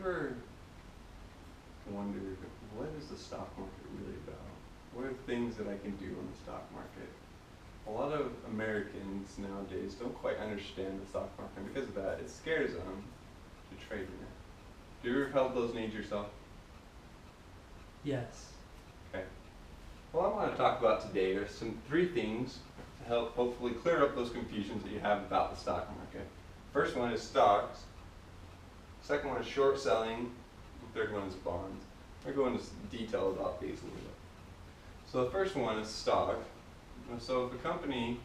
ever wondered, what is the stock market really about? What are things that I can do in the stock market? A lot of Americans nowadays don't quite understand the stock market, and because of that, it scares them to trade in it. Do you ever felt those needs yourself? Yes. Okay. Well, I want to talk about today are three things to help hopefully clear up those confusions that you have about the stock market. First one is stocks. Second one is short selling. The third one is bonds. I'll go into detail about these a little bit. So the first one is stock. So if a company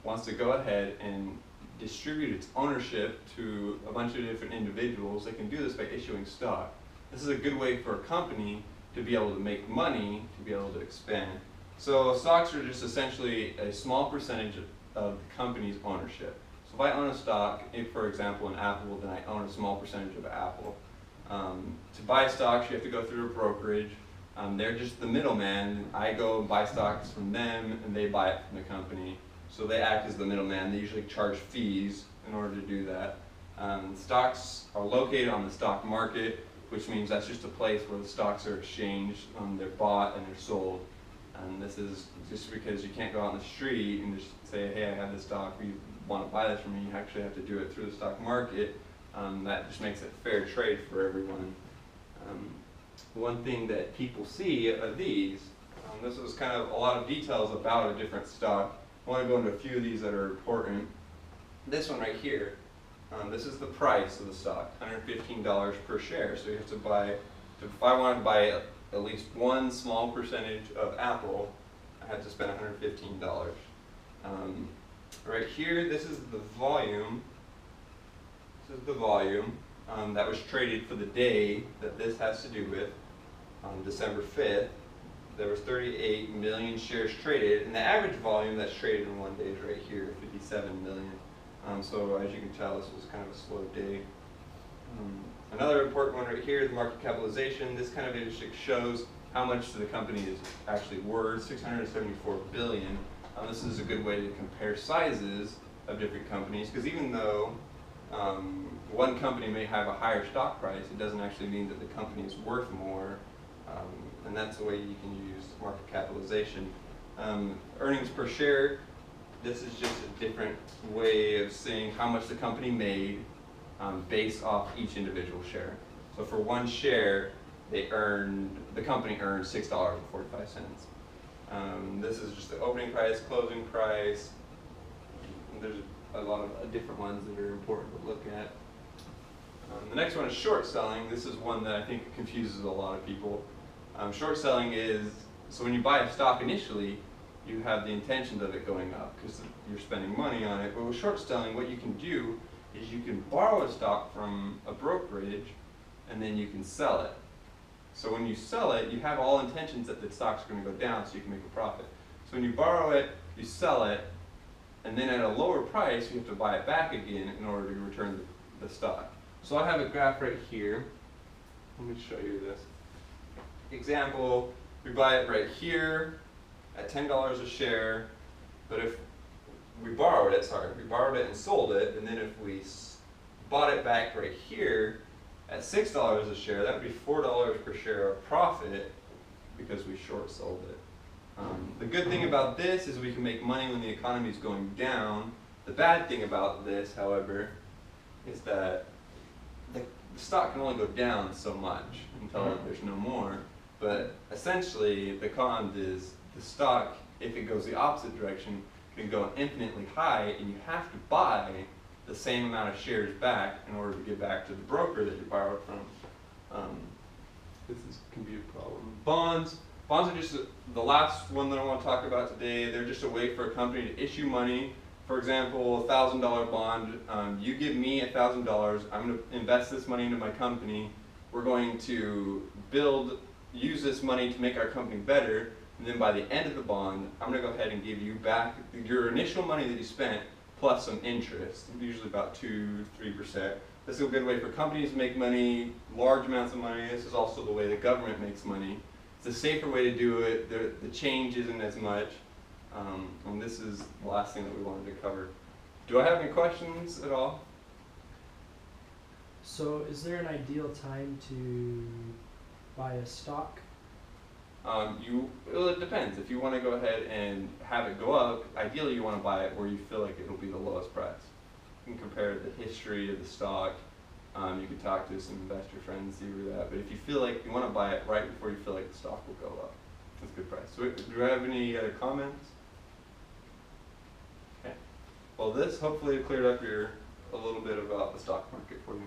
wants to go ahead and distribute its ownership to a bunch of different individuals, they can do this by issuing stock. This is a good way for a company to be able to make money, to be able to expand. So stocks are just essentially a small percentage of the company's ownership. So if I own a stock, for example in Apple, then I own a small percentage of Apple. To buy stocks, you have to go through a brokerage. They're just the middleman. I go and buy stocks from them, and they buy it from the company. So they act as the middleman. They usually charge fees in order to do that. Stocks are located on the stock market, which means that's just a place where the stocks are exchanged. They're bought and they're sold. And this is just because you can't go out on the street and just say, hey, I have this stock, you want to buy this from me. You actually have to do it through the stock market. That just makes it fair trade for everyone. One thing that people see are these. This is kind of a lot of details about a different stock. I want to go into a few of these that are important. This one right here, this is the price of the stock, $115 per share. So you have to buy, if I wanted to buy at least one small percentage of Apple, I had to spend $115. Right here, this is the volume. This is the volume that was traded for the day that this has to do with. On December 5th, there was 38 million shares traded, and the average volume that's traded in one day is right here, 57 million. So as you can tell, this was kind of a slow day. Another important one right here is market capitalization. This kind of shows how much the company is actually worth, 674 billion. This is a good way to compare sizes of different companies, because even though one company may have a higher stock price, it doesn't actually mean that the company is worth more. And that's the way you can use market capitalization. Earnings per share, this is just a different way of saying how much the company made based off each individual share. So for one share, the company earned $6.45. This is just the opening price, closing price. There's a lot of different ones that are important to look at. The next one is short selling. This is one that I think confuses a lot of people. Short selling is, so when you buy a stock initially, you have the intentions of it going up because you're spending money on it. But with short selling, what you can do is you can borrow a stock from a brokerage and then you can sell it. So when you sell it, you have all intentions that the stock's going to go down so you can make a profit. So when you borrow it, you sell it, and then at a lower price, you have to buy it back again in order to return the stock. So I have a graph right here. Let me show you this. Example, we buy it right here at $10 a share, but if we borrowed it and sold it, and then if we bought it back right here at $6 a share, that would be $4 per share of profit because we short sold it. The good thing about this is we can make money when the economy is going down. The bad thing about this, however, is that the stock can only go down so much until there's no more. But essentially, the con is the stock, if it goes the opposite direction, can go infinitely high, and you have to buy the same amount of shares back in order to get back to the broker that you borrowed from. Can be a problem. Bonds are just the last one that I want to talk about today. They're just a way for a company to issue money. For example, a $1,000 bond. You give me $1,000. I'm going to invest this money into my company. We're going to use this money to make our company better. And then by the end of the bond, I'm going to go ahead and give you back your initial money that you spent plus some interest, usually about 2-3%. This is a good way for companies to make money, large amounts of money. This is also the way the government makes money. It's a safer way to do it. The change isn't as much. And this is the last thing that we wanted to cover. Do I have any questions at all? So is there an ideal time to buy a stock? Well, it depends. If you want to go ahead and have it go up, ideally you want to buy it where you feel like it'll be the lowest price. You can compare the history of the stock. You can talk to some investor friends, see where that. But if you feel like you want to buy it right before you feel like the stock will go up, that's a good price. So, do I have any other comments? Okay. Well, this hopefully cleared up a little bit about the stock market for you.